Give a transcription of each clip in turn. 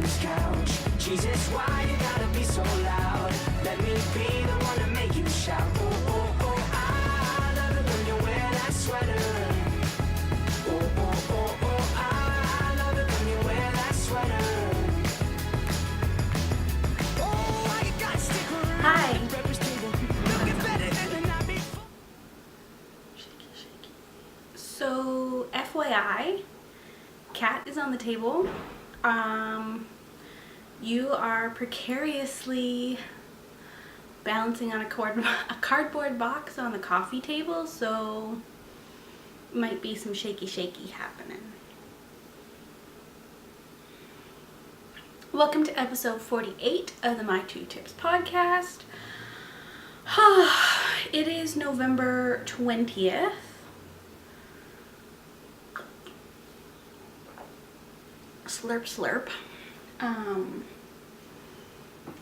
this couch. Jesus, why you gotta be so loud? Let me be the one to make you shout. Oh, oh, oh, I love it when you wear that sweater. Oh, oh, oh, oh, I love it when you wear that sweater. Oh, why you gotta stick around? Hi. Looking better than the night before. So, FYI, cat is on the table. You are precariously balancing on a cardboard box on the coffee table, so might be some shaky happening. Welcome to episode 48 of the My Two Tips podcast. It is November 20th. Slurp slurp.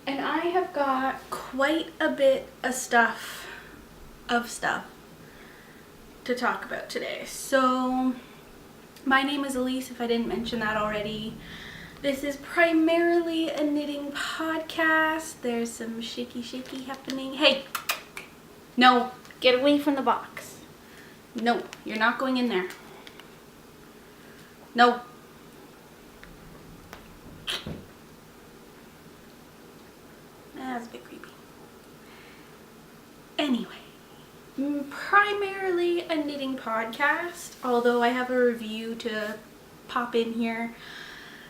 And I have got quite a bit of stuff to talk about today. So my name is Elise, if I didn't mention that already. This is primarily a knitting podcast. There's some shaky happening. Hey, no, get away from the box. No, you're not going in there. No. That's a bit creepy. Anyway, primarily a knitting podcast, although I have a review to pop in here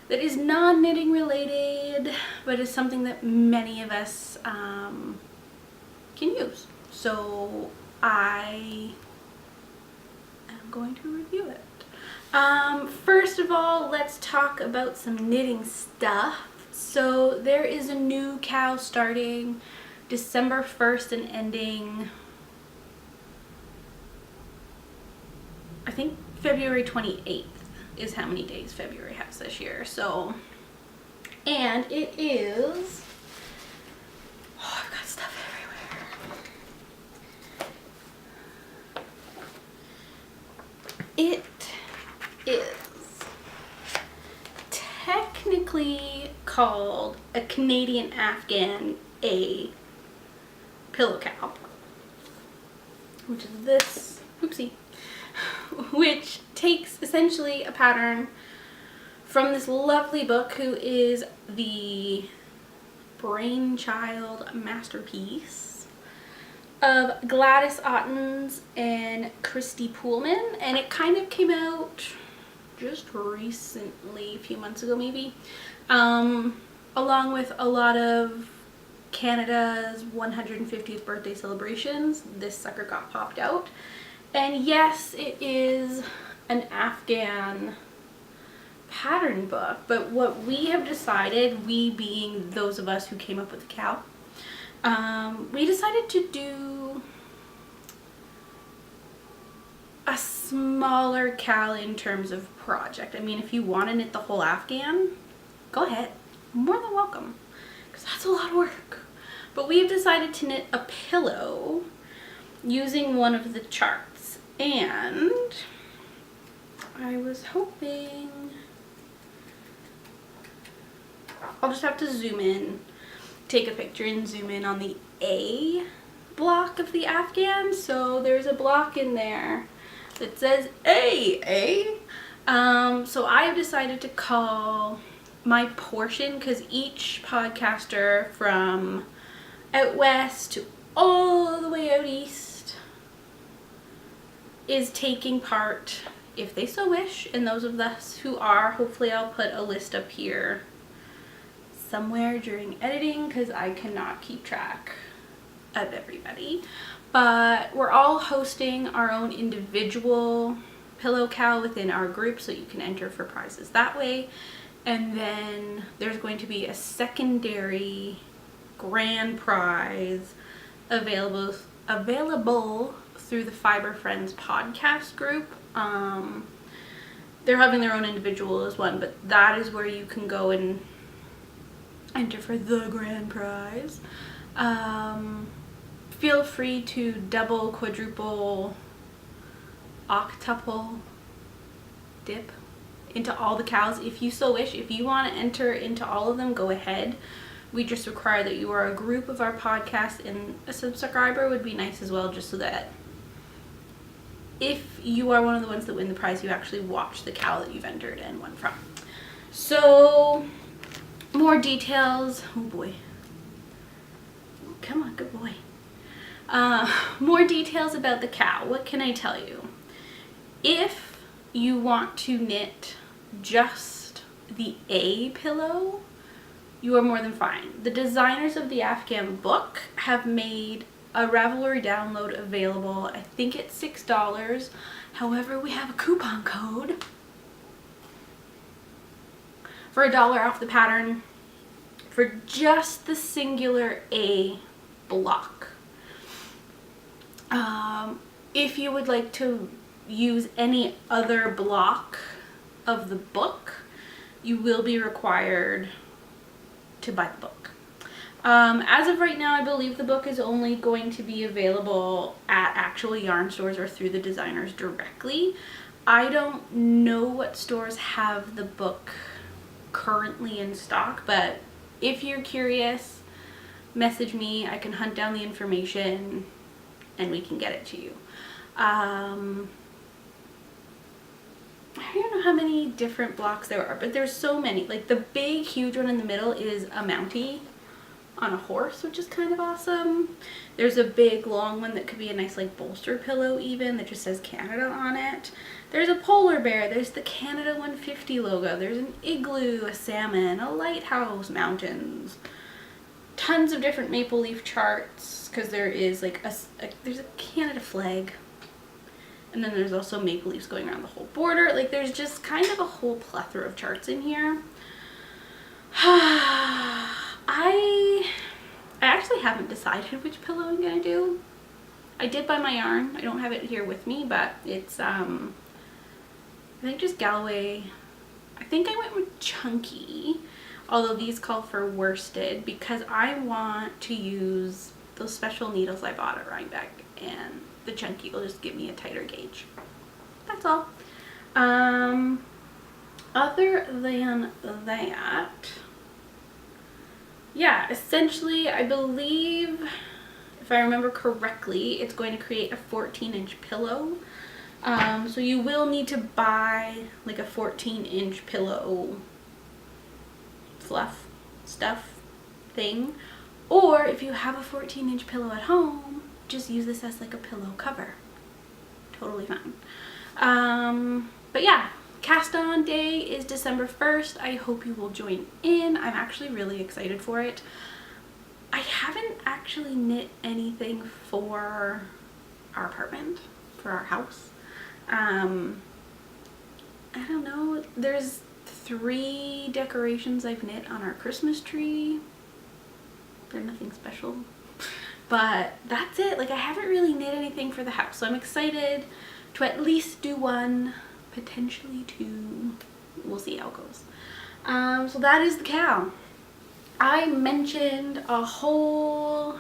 that is non-knitting related, but is something that many of us can use. So I am going to review it. First of all, let's talk about some knitting stuff. So there is a new KAL starting December 1st and ending, I think February 28th is how many days February has this year. So, and it is, oh, I've got stuff everywhere. It is technically called a Canadian Afghan A pillow KAL, which is this, oopsie, which takes essentially a pattern from this lovely book, who is the brainchild masterpiece of Gladys Ottens and Christy Poolman, and it kind of came out just recently, a few months ago maybe, along with a lot of Canada's 150th birthday celebrations. This sucker got popped out, and yes, it is an Afghan pattern book, but what we have decided, we being those of us who came up with the KAL, we decided to do a smaller KAL in terms of project. I mean, if you want to knit the whole Afghan, go ahead, more than welcome, because that's a lot of work. But we have decided to knit a pillow using one of the charts, and I was hoping, I'll just have to zoom in, take a picture and zoom in on the A block of the Afghan. So there's a block in there that says A. So I've decided to call my portion, because each podcaster from out west to all the way out east is taking part, if they so wish, and those of us who are, hopefully I'll put a list up here somewhere during editing, because I cannot keep track of everybody. But we're all hosting our own individual pillow KAL within our group, so you can enter for prizes that way. And then there's going to be a secondary grand prize available through the Fiber Friends podcast group. They're having their own individual as one, but that is where you can go and enter for the grand prize. Feel free to double, quadruple, octuple dip into all the KALs if you so wish. If you want to enter into all of them, go ahead. We just require that you are a group of our podcast, and a subscriber would be nice as well, just so that if you are one of the ones that win the prize, you actually watch the KAL that you've entered and won from. So, more details. Oh boy. Come on, good boy. More details about the KAL. What can I tell you? If you want to knit just the A pillow, you are more than fine. The designers of the Afghan book have made a Ravelry download available. I think it's $6. However, we have a coupon code for $1 off the pattern for just the singular A block. If you would like to use any other block of the book, you will be required to buy the book. As of right now, I believe the book is only going to be available at actual yarn stores or through the designers directly. I don't know what stores have the book currently in stock, but if you're curious, message me. I can hunt down the information and we can get it to you. I don't know how many different blocks there are, but there's so many. Like the big huge one in the middle is a Mountie on a horse, which is kind of awesome. There's a big long one that could be a nice like bolster pillow even, that just says Canada on it. There's a polar bear, there's the Canada 150 logo, there's an igloo, a salmon, a lighthouse, mountains, tons of different maple leaf charts, because there is like there's a Canada flag, and then there's also maple leaves going around the whole border. Like there's just kind of a whole plethora of charts in here. I actually haven't decided which pillow I'm gonna do. I did buy my yarn. I don't have it here with me, but it's I think just Galloway. I think I went with Chunky, although these call for worsted, because I want to use those special needles I bought at Rhinebeck, and the Chunky will just give me a tighter gauge. That's all. Other than that, yeah, essentially I believe, if I remember correctly, it's going to create a 14-inch pillow. So you will need to buy like a 14-inch pillow fluff stuff thing, or if you have a 14-inch pillow at home, just use this as like a pillow cover. Totally fine. But yeah, cast on day is December 1st. I hope you will join in. I'm actually really excited for it. I haven't actually knit anything for our apartment, for our house. I don't know, there's 3 decorations I've knit on our Christmas tree. They're nothing special, but that's it. Like I haven't really knit anything for the house, so I'm excited to at least do one, potentially 2. We'll see how it goes. So that is the KAL. I mentioned a whole,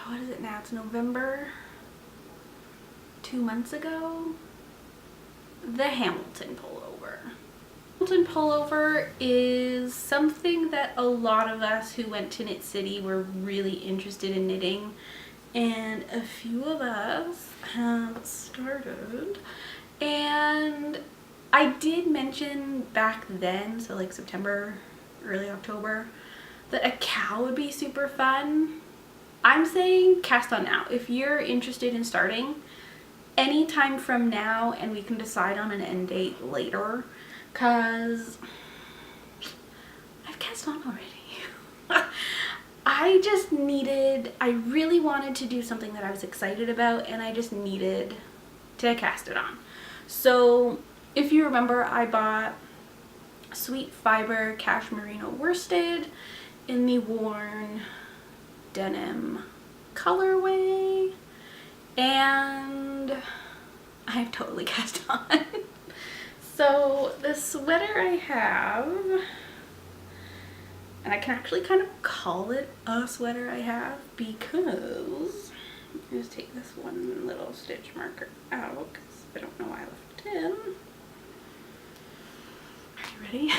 what is it now? It's November. 2 months ago, the Hamilton pullover. Hamilton pullover is something that a lot of us who went to Knit City were really interested in knitting, and a few of us have started. And I did mention back then, so like September, early October, that a KAL would be super fun. I'm saying cast on now. If you're interested in starting, anytime from now, and we can decide on an end date later, because I've cast on already. I really wanted to do something that I was excited about, and I just needed to cast it on. So if you remember, I bought Sweet Fiber Cash Merino worsted in the worn denim colorway, and I've totally cast on. So the sweater I have, and I can actually kind of call it a sweater I have, because I'll just take this one little stitch marker out because I don't know why I left it in. You ready?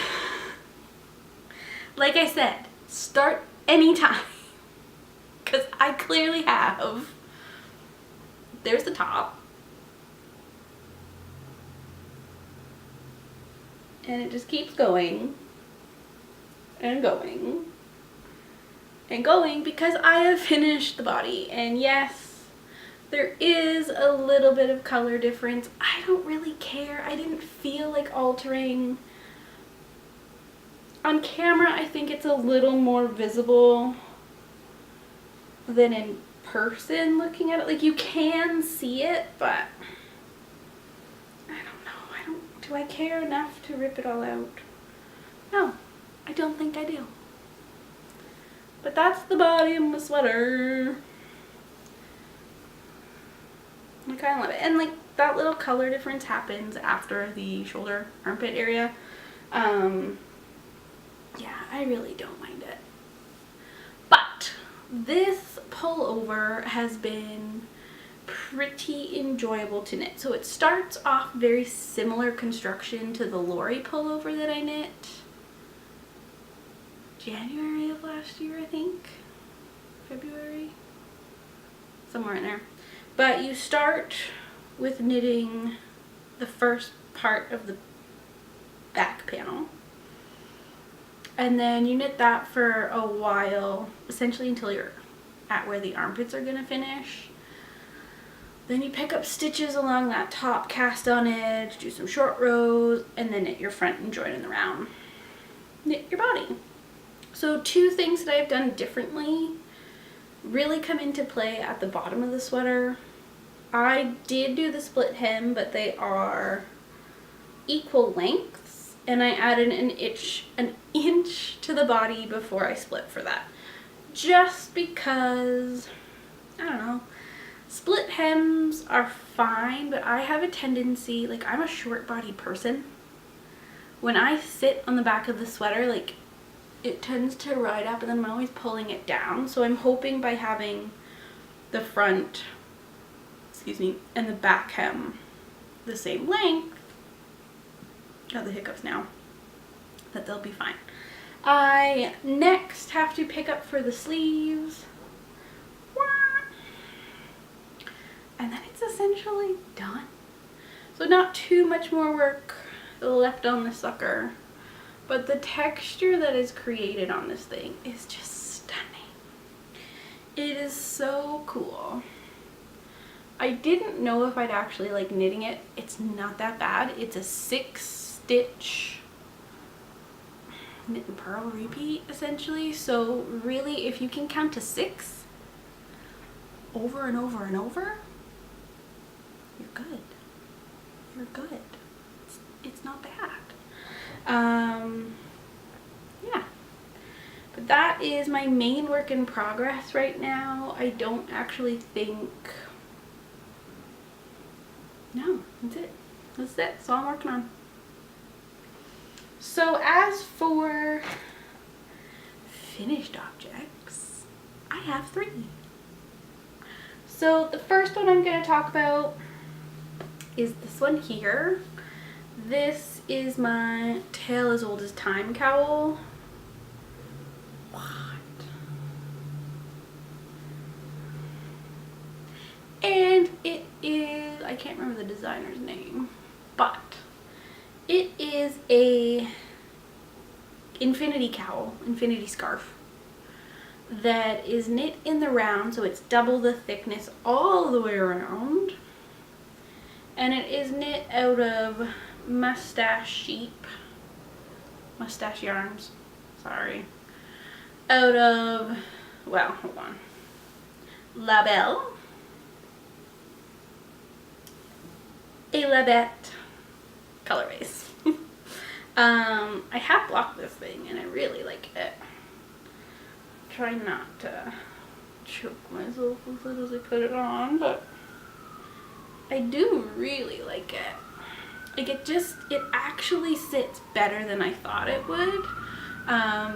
Like I said, start anytime. Because I clearly have. There's the top. And it just keeps going. And going. And going because I have finished the body. And yes, there is a little bit of color difference. I don't really care. I didn't feel like altering. On camera, I think it's a little more visible than in person looking at it. Like, you can see it, but I don't know. Do I care enough to rip it all out? No, I don't think I do. But that's the body of my sweater. I kind of love it. And like, that little color difference happens after the shoulder armpit area. Yeah, I really don't mind it. But this pullover has been pretty enjoyable to knit. So it starts off very similar construction to the Lori pullover that I knit January of last year, I think. February? Somewhere in there. But you start with knitting the first part of the back panel. And then you knit that for a while, essentially until you're at where the armpits are going to finish. Then you pick up stitches along that top cast on edge, do some short rows, and then knit your front and join in the round. Knit your body. So two things that I've done differently really come into play at the bottom of the sweater. I did do the split hem, but they are equal lengths. And I added an inch to the body before I split for that. Just because, I don't know, split hems are fine, but I have a tendency, like, I'm a short body person. When I sit on the back of the sweater, like, it tends to ride up and then I'm always pulling it down. So I'm hoping by having the front, and the back hem the same length, got the hiccups now, that they'll be fine. I next have to pick up for the sleeves, and then it's essentially done. So not too much more work left on the sucker, but the texture that is created on this thing is just stunning. It is so cool. I didn't know if I'd actually like knitting it. It's not that bad. It's a 6-stitch knit and purl repeat essentially. So really, if you can count to 6 over and over and over, you're good. You're good. It's not bad. Yeah. But that is my main work in progress right now. I don't actually think... No, that's it. That's it. That's all I'm working on. So as for finished objects, I have 3. So the first one I'm going to talk about is this one here. This is my Tale as Old as Time cowl. What? And it is, I can't remember the designer's name, but it is a infinity cowl, infinity scarf that is knit in the round, so it's double the thickness all the way around, and it is knit out of mustache yarns, sorry, out of, well, hold on, La Belle, a Labette colorways. I have blocked this thing and I really like it. Try not to choke myself as soon as I put it on, but I do really like it. Like, it actually sits better than I thought it would. I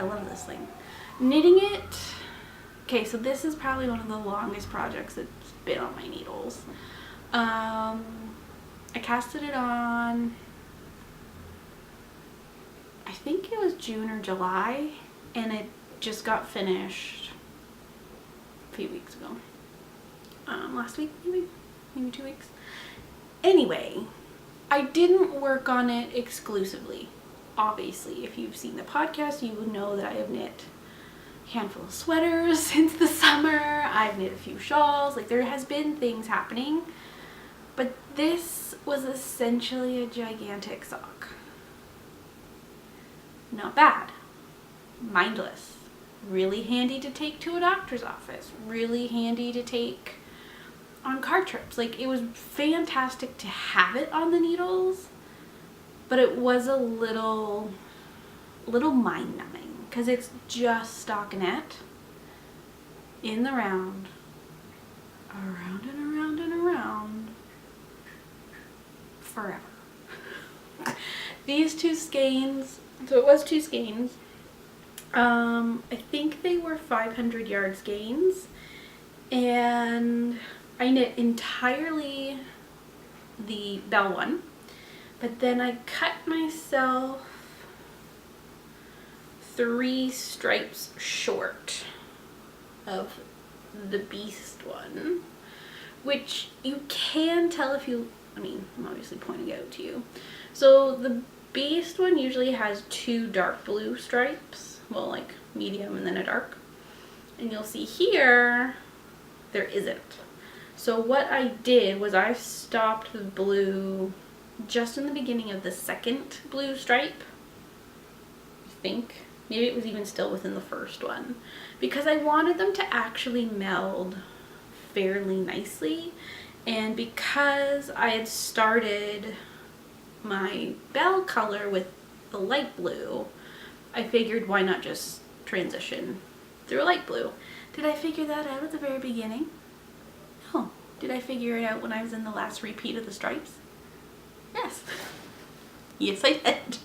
love this thing. Knitting it, okay, so this is probably one of the longest projects that's been on my needles. I casted it on I think it was June or July, and it just got finished a few weeks ago. Last week, maybe 2 weeks. Anyway, I didn't work on it exclusively. Obviously, if you've seen the podcast, you would know that I have knit a handful of sweaters since the summer. I've knit a few shawls. Like, there has been things happening, but this was essentially a gigantic sock. Not bad. Mindless. Really handy to take to a doctor's office. Really handy to take on car trips. Like, it was fantastic to have it on the needles, but it was a little mind numbing because it's just stockinette in the round, around and around and around, forever. These two skeins, so it was two skeins. I think they were 500 yard skeins, and I knit entirely the bell one, but then I cut myself 3 stripes short of the beast one, which you can tell if you, I mean, I'm obviously pointing out to you. So the beast one usually has 2 dark blue stripes, well, like medium and then a dark, and you'll see here there isn't. So what I did was I stopped the blue just in the beginning of the second blue stripe, I think. Maybe it was even still within the first one, because I wanted them to actually meld fairly nicely, and because I had started my bell color with the light blue, I figured why not just transition through a light blue. Did I figure that out at the very beginning? No. Did I figure it out when I was in the last repeat of the stripes? Yes. Yes, I did.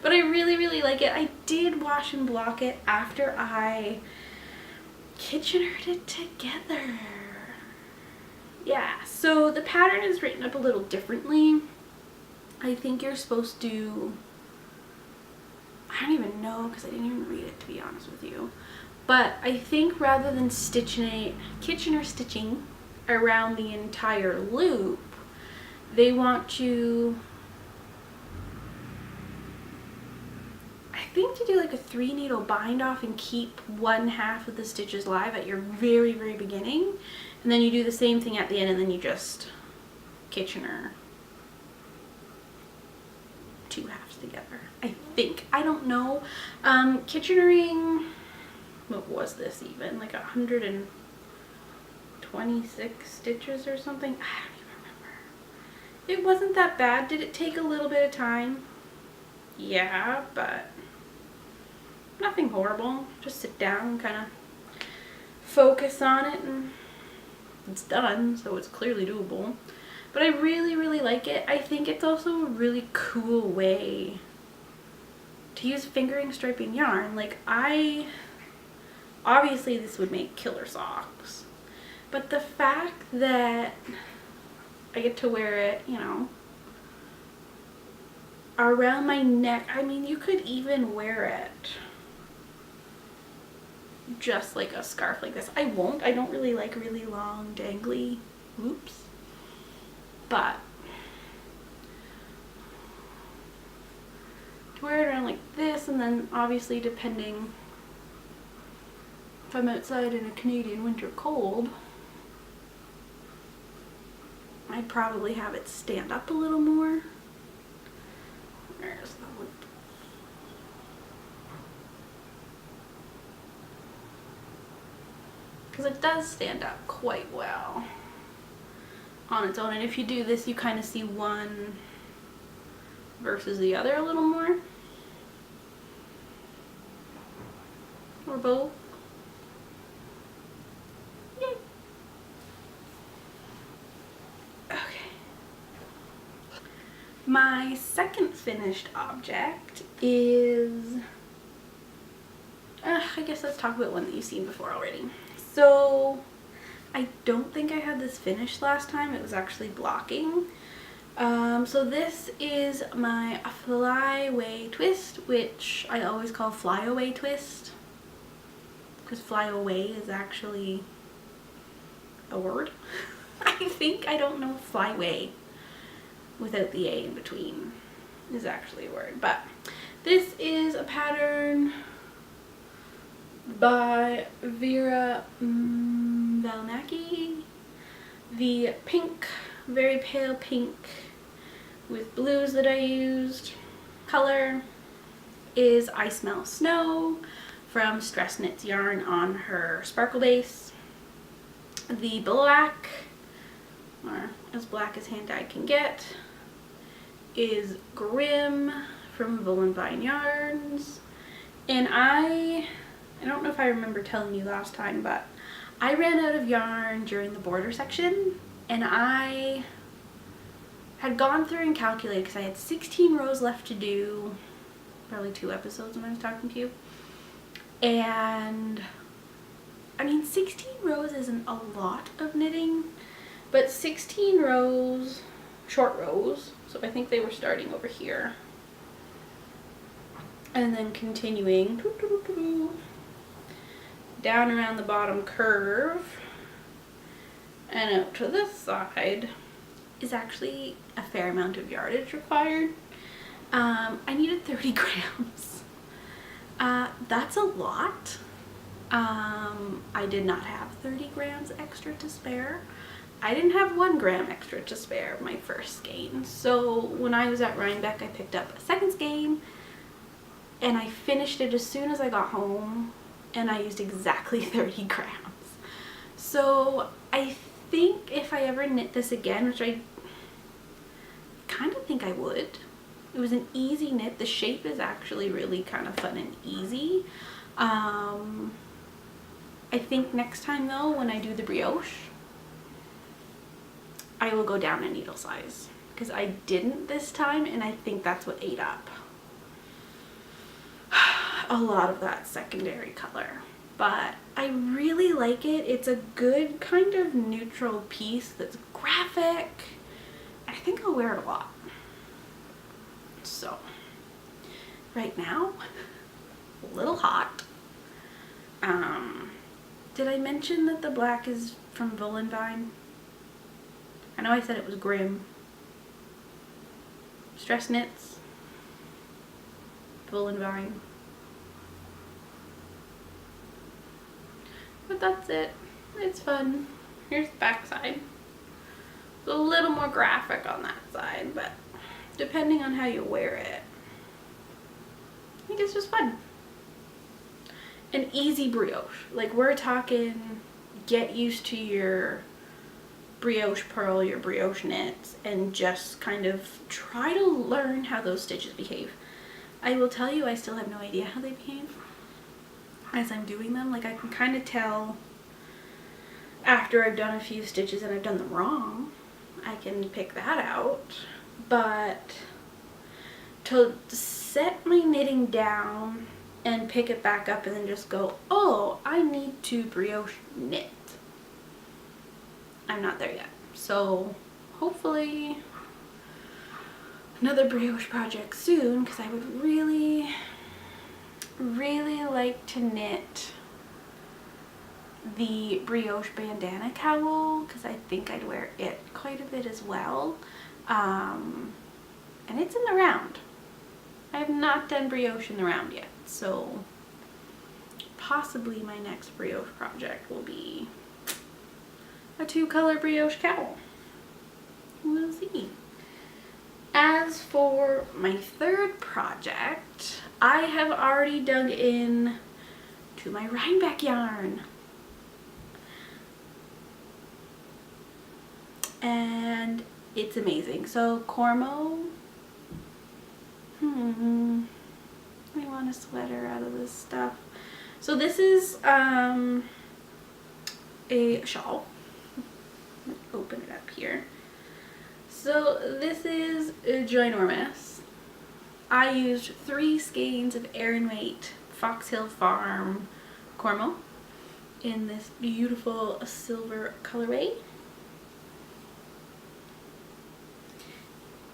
But I really like it. I did wash and block it after I Kitchenered it together. Yeah, so the pattern is written up a little differently. I think you're supposed to, I don't even know because I didn't even read it, to be honest with you. But I think rather than Kitchener stitching around the entire loop, they want you, I think, to do like a 3 needle bind off and keep 1/2 of the stitches live at your very beginning, and then you do the same thing at the end, and then you just Kitchener 2 halves together. I think, I don't know. Kitchenering, what was this even? Like 126 stitches or something? I don't even remember. It wasn't that bad. Did it take a little bit of time? Yeah, but nothing horrible. Just sit down and kind of focus on it, and it's done, so it's clearly doable. But I really like it. I think it's also a really cool way to use fingering striping yarn. Like, obviously this would make killer socks, but the fact that I get to wear it, you know, around my neck. I mean, you could even wear it just like a scarf like this. I won't. I don't really like really long dangly loops, but to wear it around like this, and then obviously depending if I'm outside in a Canadian winter cold, I'd probably have it stand up a little more. There's the loop. Because it does stand up quite well on its own, and if you do this, you kind of see one versus the other a little more, or both. Yay. Okay. My second finished object is, I guess let's talk about one that you've seen before already. So I don't think I had this finished last time. It was actually blocking, So this is my flyaway twist, which I always call flyaway twist because flyaway is actually a word. I think, I don't know if flyway without the A in between is actually a word, but this is a pattern by Vera Valnacki. The pink, very pale pink with blues that I used. Color is I Smell Snow from Stress Knits yarn on her sparkle base. The black, or as black as hand dyed can get, is Grim from Wool and Vine Yarns. And I don't know if I remember telling you last time, but I ran out of yarn during the border section, and I had gone through and calculated because I had 16 rows left to do, probably 2 episodes when I was talking to you. And I mean, 16 rows isn't a lot of knitting, but 16 rows, short rows, so I think they were starting over here and then continuing down around the bottom curve and out to this side is actually a fair amount of yardage required. I needed 30 grams. That's a lot. I did not have 30 grams extra to spare. I didn't have 1 gram extra to spare my first skein. So when I was at Rhinebeck, I picked up a second skein and I finished it as soon as I got home, and I used exactly 30 grams. So I think if I ever knit this again, which I kind of think I would, it was an easy knit. The shape is actually really kind of fun and easy. I think next time though, when I do the brioche, I will go down a needle size because I didn't this time, and I think that's what ate up a lot of that secondary color. But I really like it. It's a good kind of neutral piece that's graphic. I think I'll wear it a lot. So right now, a little hot. Did I mention that the black is from Wool and Vine? I know I said it was Grim. Stress Knits, Wool and Vine. But that's it. It's fun. Here's the back side. It's a little more graphic on that side, but depending on how you wear it, I think it's just fun. An easy brioche. Like, we're talking get used to your brioche purl, your brioche knits, and just kind of try to learn how those stitches behave. I will tell you, I still have no idea how they behave as I'm doing them. Like, I can kind of tell after I've done a few stitches and I've done them wrong. I can pick that out. But to set my knitting down and pick it back up and then just go, oh, I need to brioche knit, I'm not there yet. So hopefully another brioche project soon, because I would really like to knit the brioche bandana cowl, because I think I'd wear it quite a bit as well. And it's in the round. I have not done brioche in the round yet, so possibly my next brioche project will be a 2-color brioche cowl. We'll see. As for my third project, I have already dug in to my Rhinebeck yarn. And it's amazing. So Cormo, I want a sweater out of this stuff. So this is a shawl. Open it up here. So this is ginormous. I used 3 skeins of Aran Weight Foxhill Farm Cormo in this beautiful silver colorway.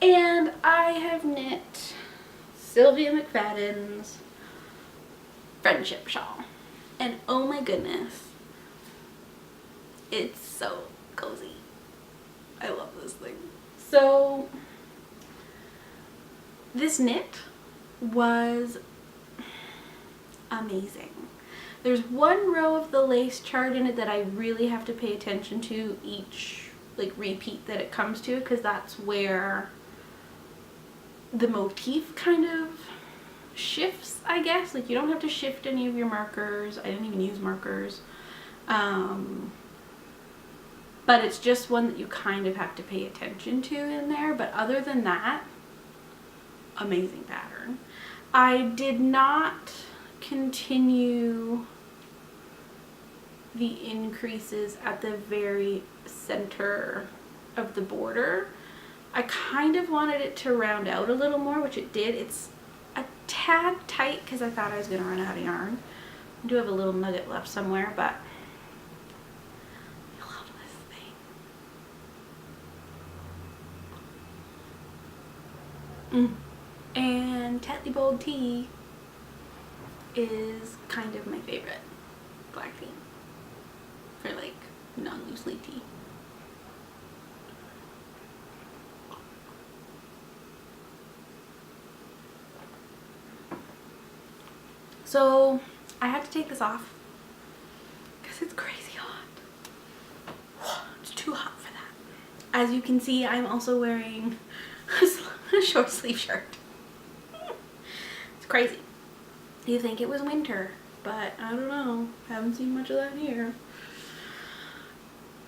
And I have knit Sylvia McFadden's friendship shawl. And oh my goodness, it's so cozy. I love this thing. So this knit was amazing. There's one row of the lace chart in it that I really have to pay attention to each like repeat that it comes to, because that's where the motif kind of shifts, I guess. Like, you don't have to shift any of your markers. I didn't even use markers. But it's just one that you kind of have to pay attention to in there. But other than that, amazing pattern. I did not continue the increases at the very center of the border. I kind of wanted it to round out a little more, which it did. It's a tad tight because I thought I was going to run out of yarn. I do have a little nugget left somewhere, but I love this thing. And Tetley Bold Tea is kind of my favorite black tea for like non-loose leaf tea. So I had to take this off because it's crazy hot. It's too hot for that. As you can see, I'm also wearing a short sleeve shirt. It's crazy. You think it was winter, but I don't know. Haven't seen much of that here.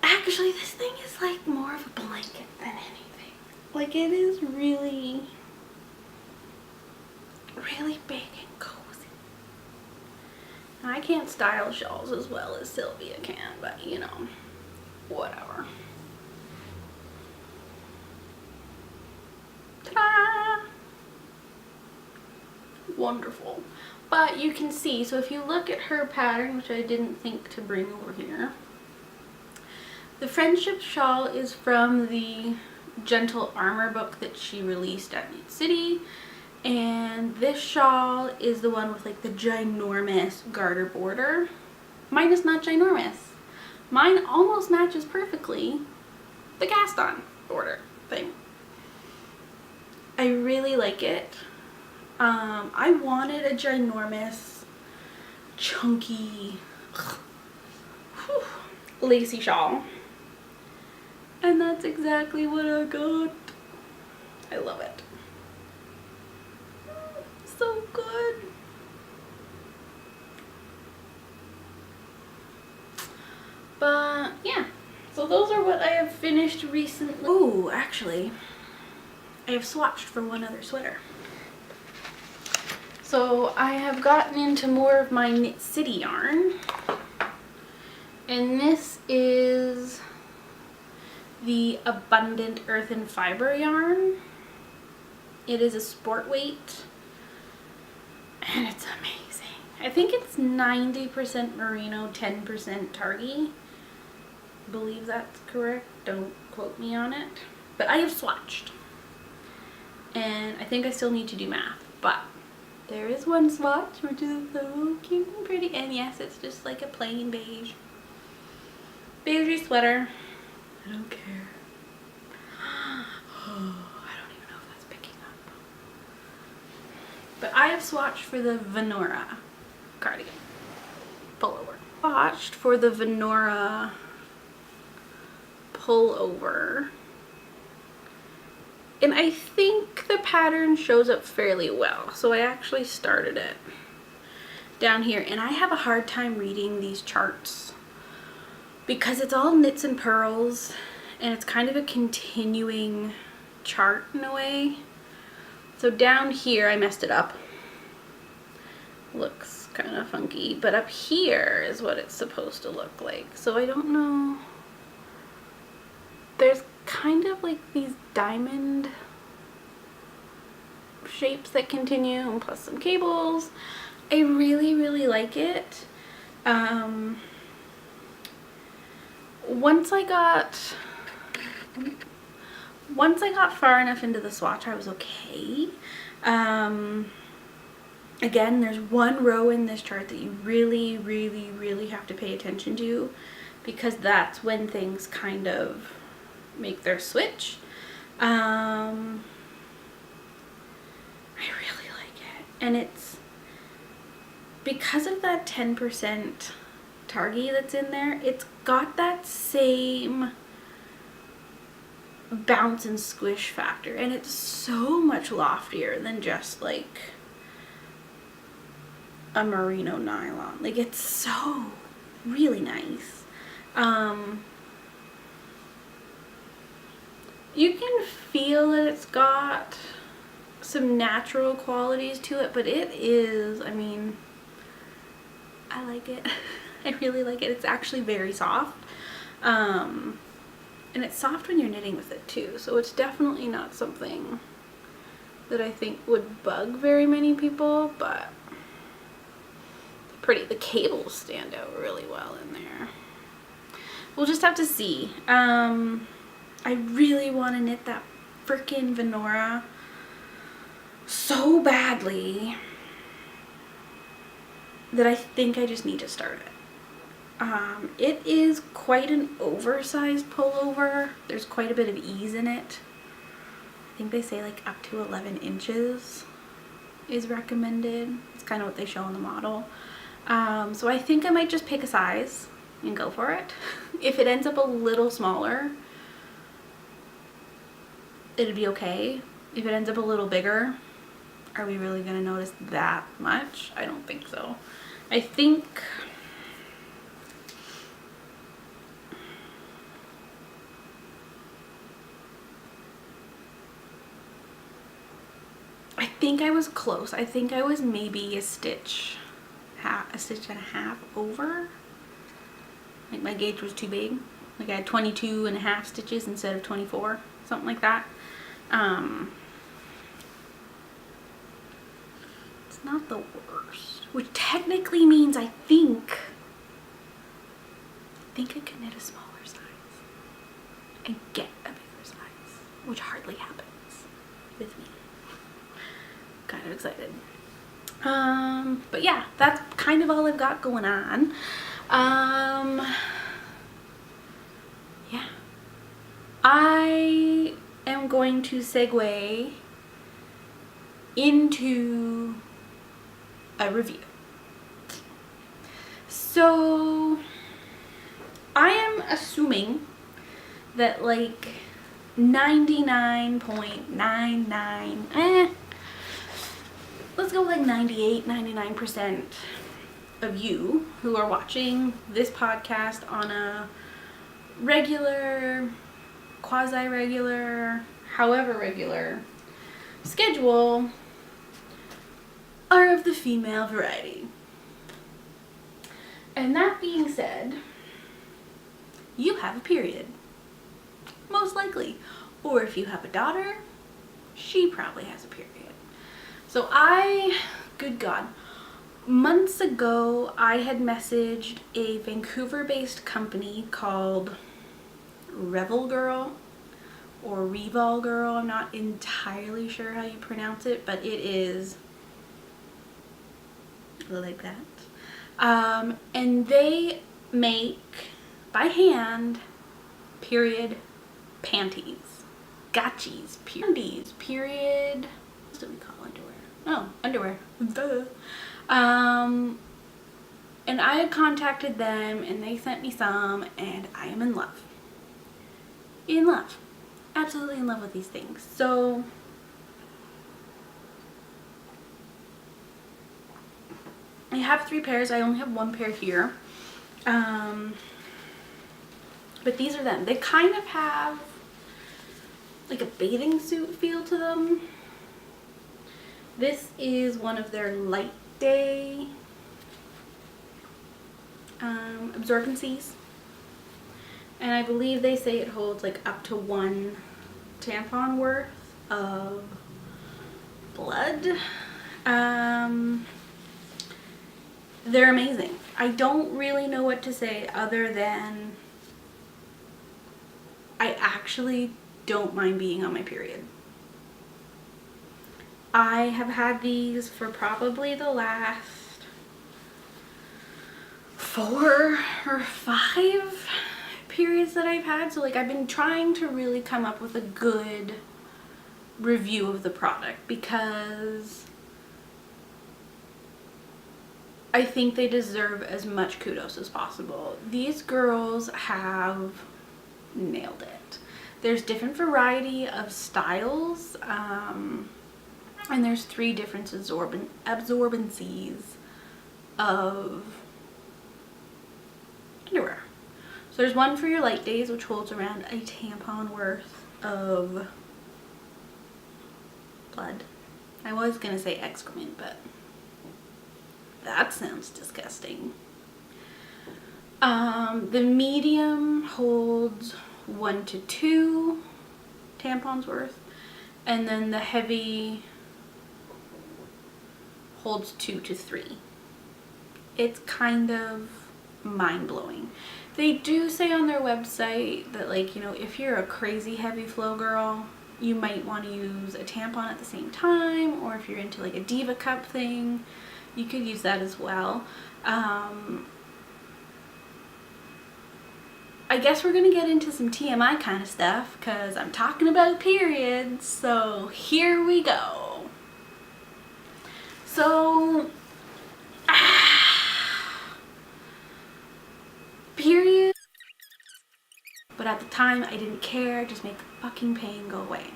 Actually, this thing is like more of a blanket than anything. Like, it is really, really big and cozy. I can't style shawls as well as Sylvia can, but you know, whatever. Ta-da! Wonderful. But you can see, so if you look at her pattern, which I didn't think to bring over here, the friendship shawl is from the Gentle Armor book that she released at Knit City. And this shawl is the one with like the ginormous garter border. Mine is not ginormous. Mine almost matches perfectly the cast on border thing. I really like it. I wanted a ginormous, chunky, lacy shawl. And that's exactly what I got. I love it. So good. But yeah, so those are what I have finished recently. Oh, actually, I have swatched for one other sweater. So I have gotten into more of my Knit City yarn, and this is the Abundant Earth and Fiber yarn. It is a sport weight. And it's amazing. I think it's 90% merino, 10% targhee. I believe that's correct. Don't quote me on it. But I have swatched. And I think I still need to do math. But there is one swatch, which is so cute and pretty. And yes, it's just like a plain beige. Beigey sweater. I don't care. But I have swatched for the Venora cardigan pullover. Swatched for the Venora pullover. And I think the pattern shows up fairly well. So I actually started it down here. And I have a hard time reading these charts because it's all knits and purls. And it's kind of a continuing chart in a way. So down here, I messed it up. Looks kind of funky, but up here is what it's supposed to look like. So I don't know. There's kind of like these diamond shapes that continue, and plus some cables. I really, really like it. once I got far enough into the swatch, I was okay. Again, there's one row in this chart that you really, really, really have to pay attention to, because that's when things kind of make their switch. I really like it, and it's because of that 10% Targhee that's in there. It's got that same bounce and squish factor, and it's so much loftier than just like a merino nylon. Like, it's so really nice. You can feel that it's got some natural qualities to it, but it is, I mean, I like it. I really like it. It's actually very soft. And it's soft when you're knitting with it too, so it's definitely not something that I think would bug very many people, but pretty. The cables stand out really well in there. We'll just have to see. I really want to knit that freaking Venora so badly that I think I just need to start it. It is quite an oversized pullover. There's quite a bit of ease in it. I think they say like up to 11 inches is recommended. It's kind of what they show on the model. So I think I might just pick a size and go for it. If it ends up a little smaller, it'd be okay. If it ends up a little bigger, are we really gonna notice that much? I don't think so. I think I was close. I think I was maybe a stitch and a half over. Like, my gauge was too big. Like, I had 22 and a half stitches instead of 24, something like that. It's not the worst, which technically means I think I could knit a smaller size and get a bigger size, which hardly happens with me. Kind of excited. But yeah, that's kind of all I've got going on. Yeah. I am going to segue into a review. So I am assuming that like 99.99, let's go like 98-99% of you who are watching this podcast on a regular, quasi-regular, however regular schedule are of the female variety. And that being said, you have a period, most likely. Or if you have a daughter, she probably has a period. So good God, months ago I had messaged a Vancouver-based company called Revel Girl or Revol Girl. I'm not entirely sure how you pronounce it, but it is like that. And they make by hand period panties, gotchies, period. What do we call underwear? Oh, underwear. Duh. And I had contacted them and they sent me some, and I am in love. In love. Absolutely in love with these things. So I have 3 pairs. I only have 1 pair here. But these are them. They kind of have like a bathing suit feel to them. This is one of their light day absorbencies. And I believe they say it holds like up to 1 tampon worth of blood. They're amazing. I don't really know what to say other than I actually don't mind being on my period. I have had these for probably the last 4 or 5 periods that I've had. So like I've been trying to really come up with a good review of the product because I think they deserve as much kudos as possible. These girls have nailed it. There's different variety of styles, and there's 3 different absorbencies of underwear. So there's one for your light days, which holds around a tampon worth of blood. I was gonna say excrement, but that sounds disgusting. The medium holds 1 to 2 tampons worth, and then the heavy holds 2 to 3. It's kind of mind-blowing. They do say on their website that, like, you know, if you're a crazy heavy flow girl, you might want to use a tampon at the same time, or if you're into like a diva cup thing, you could use that as well. I guess we're gonna get into some TMI kind of stuff because I'm talking about periods, so here we go. So period, but at the time I didn't care, just make the fucking pain go away.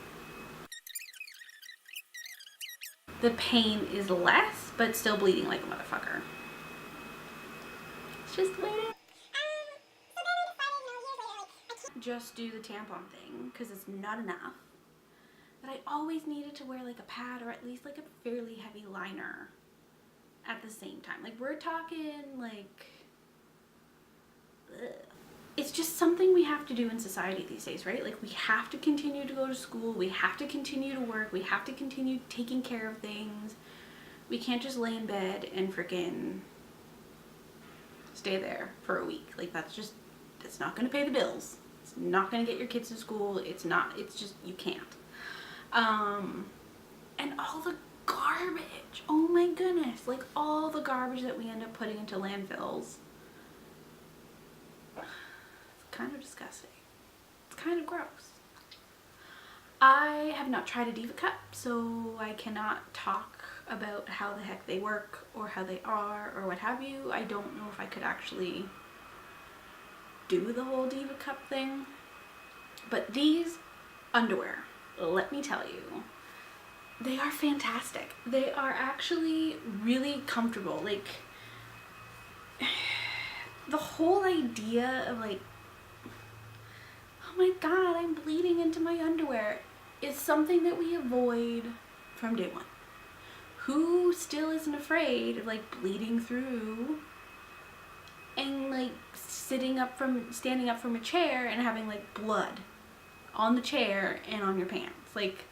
The pain is less, but still bleeding like a motherfucker. It's just the way it is. Just do the tampon thing because it's not enough. But I always needed to wear like a pad or at least like a fairly heavy liner at the same time. Like we're talking like, ugh. It's just something we have to do in society these days, right? Like we have to continue to go to school, we have to continue to work, we have to continue taking care of things. We can't just lay in bed and freaking stay there for a week. Like that's not gonna pay the bills. It's not gonna get your kids to school. It's just, you can't. And all the garbage, oh my goodness, like all the garbage that we end up putting into landfills. Kind of disgusting. It's kind of gross. I have not tried a diva cup, so I cannot talk about how the heck they work or how they are or what have you. I don't know if I could actually do the whole diva cup thing. But these underwear, let me tell you, they are fantastic. They are actually really comfortable. Like the whole idea of like, oh my god, I'm bleeding into my underwear, is something that we avoid from day one. Who still isn't afraid of like bleeding through and like standing up from a chair and having like blood on the chair and on your pants? Like,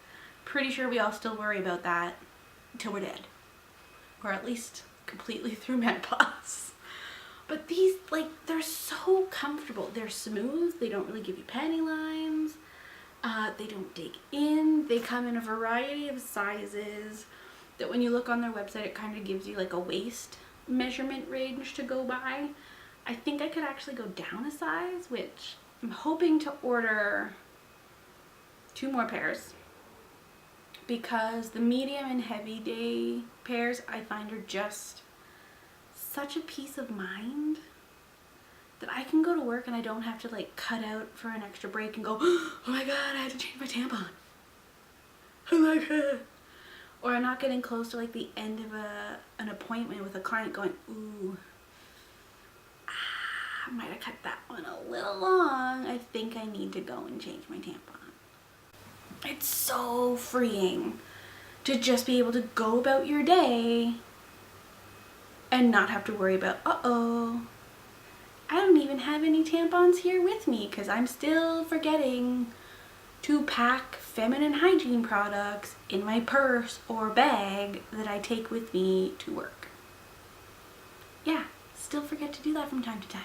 pretty sure we all still worry about that until we're dead, or at least completely through menopause. But these, like, they're so comfortable. They're smooth. They don't really give you panty lines. They don't dig in. They come in a variety of sizes that when you look on their website, it kind of gives you like a waist measurement range to go by. I think I could actually go down a size, which I'm hoping to order 2 more pairs, because the medium and heavy day pairs I find are just such a peace of mind that I can go to work and I don't have to like cut out for an extra break and go, oh my god, I had to change my tampon. Oh my god. Or I'm not getting close to like the end of an appointment with a client going, ooh, I might have cut that one a little long. I think I need to go and change my tampon. It's so freeing to just be able to go about your day and not have to worry about, uh-oh, I don't even have any tampons here with me because I'm still forgetting to pack feminine hygiene products in my purse or bag that I take with me to work. Yeah, still forget to do that from time to time.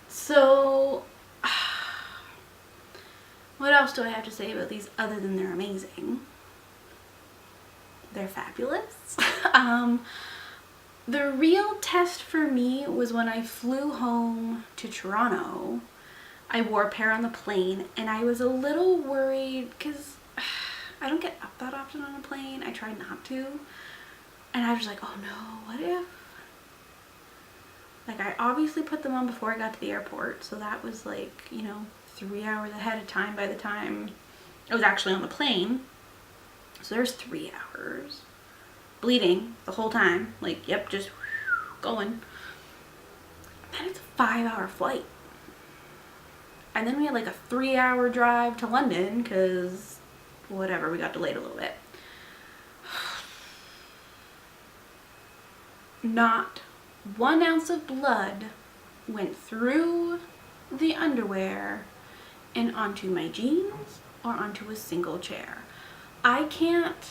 So What else do I have to say about these other than they're amazing? They're fabulous. The real test for me was when I flew home to Toronto. I wore a pair on the plane and I was a little worried because I don't get up that often on a plane. I try not to. And I was like, oh no, what if? Like, I obviously put them on before I got to the airport. So that was like, you know, 3 hours ahead of time by the time I was actually on the plane. So there's 3 hours. Bleeding the whole time. Like, yep, just going. Then it's a 5-hour flight. And then we had like a 3-hour drive to London because whatever, we got delayed a little bit. Not 1 ounce of blood went through the underwear and onto my jeans or onto a single chair. I can't.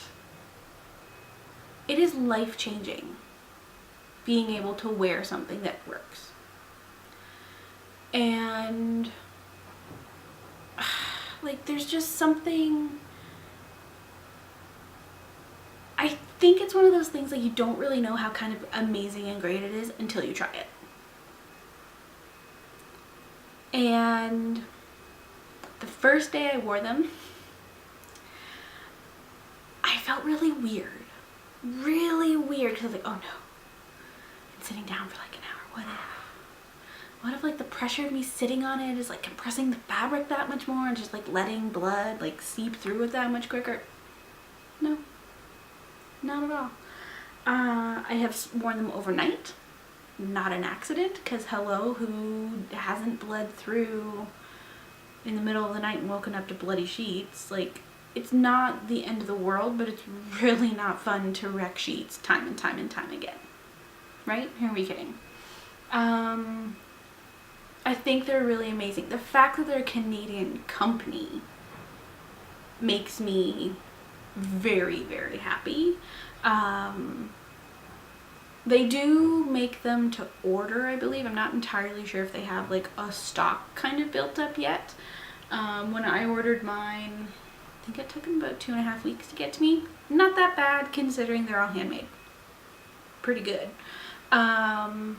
It is life-changing being able to wear something that works. And like, there's just something, I think it's one of those things like you don't really know how kind of amazing and great it is until you try it. And the first day I wore them, I felt really weird. Really weird, because I was like, oh no, I'm sitting down for like an hour. What if like the pressure of me sitting on it is like compressing the fabric that much more and just like letting blood like seep through it that much quicker? No, not at all. I have worn them overnight. Not an accident, because hello, who hasn't bled through in the middle of the night and woken up to bloody sheets? Like, it's not the end of the world, but it's really not fun to wreck sheets time and time and time again. Right? Who are we kidding? I think they're really amazing. The fact that they're a Canadian company makes me very, very happy. They do make them to order, I believe. I'm not entirely sure if they have like a stock kind of built up yet. When I ordered mine, I think it took them about 2.5 weeks to get to me. Not that bad considering they're all handmade. Pretty good. And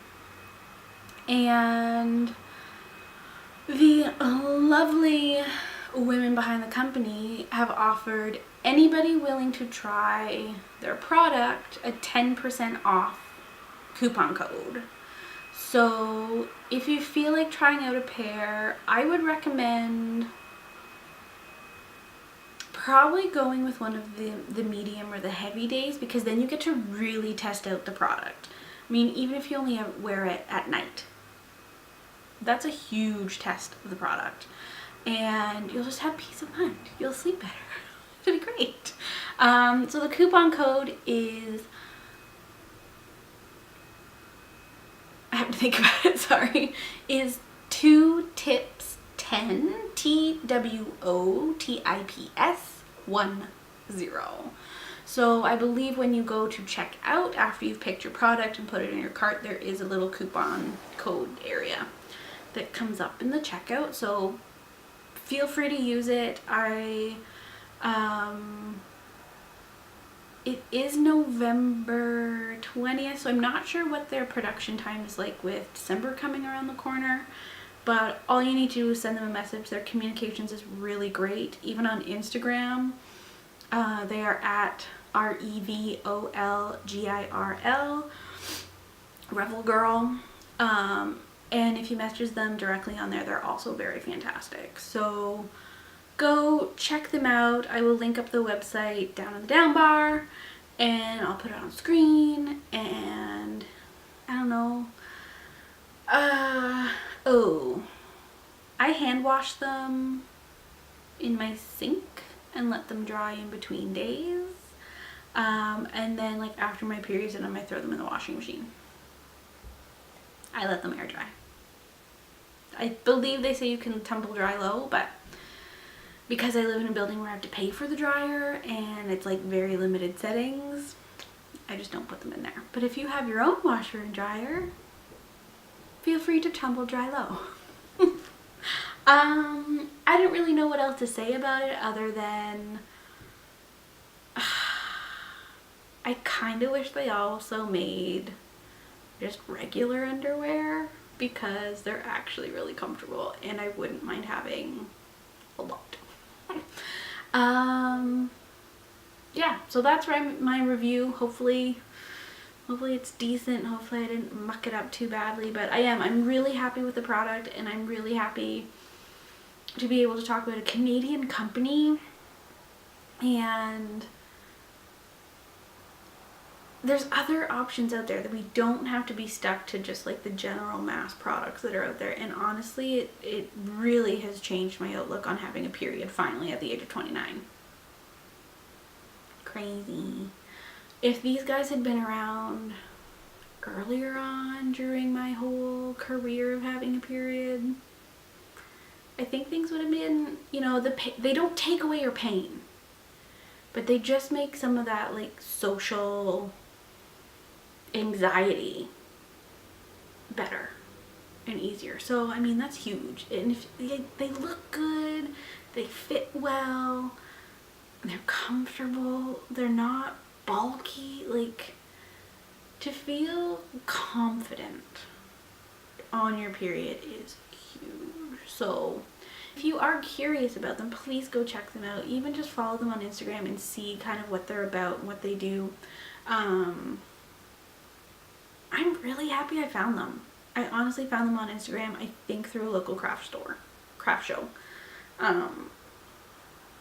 the lovely women behind the company have offered anybody willing to try their product a 10% off coupon code. So if you feel like trying out a pair, I would recommend probably going with one of the medium or the heavy days, because then you get to really test out the product. I mean, even if you only wear it at night, that's a huge test of the product, and you'll just have peace of mind. You'll sleep better. It'll be great. So the coupon code is, I have to think about it, sorry, is 2tips10, TWOTIPS10. So I believe when you go to check out, after you've picked your product and put it in your cart, there is a little coupon code area that comes up in the checkout. So feel free to use it. It is November 20th, so I'm not sure what their production time is like with December coming around the corner, but all you need to do is send them a message. Their communications is really great. Even on Instagram, they are at REVOLGIRL, Revel Girl. And if you message them directly on there, they're also very fantastic. So go check them out. I will link up the website down in the down bar, and I'll put it on screen. And I don't know. Oh, I hand wash them in my sink and let them dry in between days. And then like after my period's in, I might throw them in the washing machine. I let them air dry. I believe they say you can tumble dry low, but because I live in a building where I have to pay for the dryer and it's like very limited settings, I just don't put them in there. But if you have your own washer and dryer, feel free to tumble dry low. I don't really know what else to say about it other than I kind of wish they also made just regular underwear because they're actually really comfortable and I wouldn't mind having a lot. Yeah, so that's my review. Hopefully it's decent. Hopefully I didn't muck it up too badly, but I'm really happy with the product and I'm really happy to be able to talk about a Canadian company. And there's other options out there that we don't have to be stuck to just like the general mass products that are out there. And honestly, it really has changed my outlook on having a period finally at the age of 29. Crazy. If these guys had been around earlier on during my whole career of having a period, I think things would have been, you know, they don't take away your pain, but they just make some of that like social anxiety better and easier. So I mean, that's huge. And if they look good, they fit well, they're comfortable, they're not bulky. Like, to feel confident on your period is huge. So if you are curious about them, please go check them out. Even just follow them on Instagram and see kind of what they're about and what they do. I'm really happy I found them. I honestly found them on Instagram, I think through a local craft show. And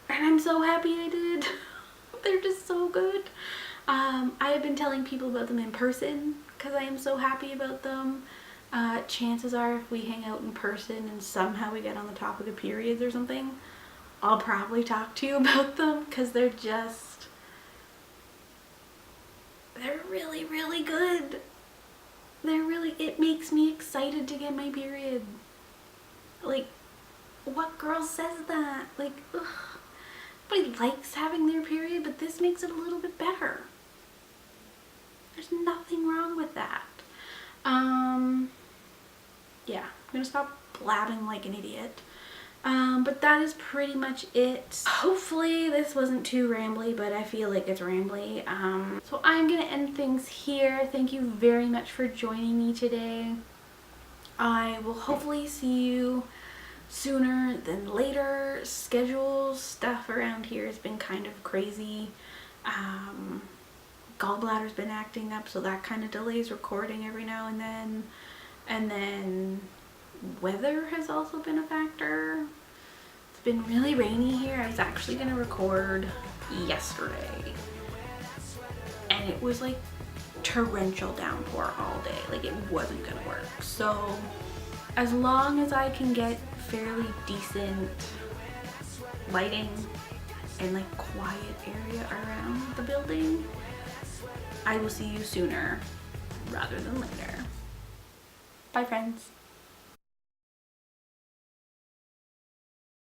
I'm so happy I did. They're just so good. I have been telling people about them in person because I am so happy about them. Chances are if we hang out in person and somehow we get on the topic of periods or something, I'll probably talk to you about them because they're really, really good. It makes me excited to get my period. Like, what girl says that? Like, ugh. Everybody likes having their period, but this makes it a little bit better. There's nothing wrong with that. Yeah, I'm gonna stop blabbing like an idiot. But that is pretty much it. Hopefully this wasn't too rambly, but I feel like it's rambly. So I'm gonna end things here. Thank you very much for joining me today. I will hopefully see you sooner than later. Schedule stuff around here has been kind of crazy. Gallbladder's been acting up, so that kind of delays recording every now and then. And then weather has also been a factor. It's been really rainy here. I was actually gonna record yesterday and it was like torrential downpour all day. Like, it wasn't gonna work. So as long as I can get fairly decent lighting and like quiet area around the building, I will see you sooner rather than later. Bye, friends.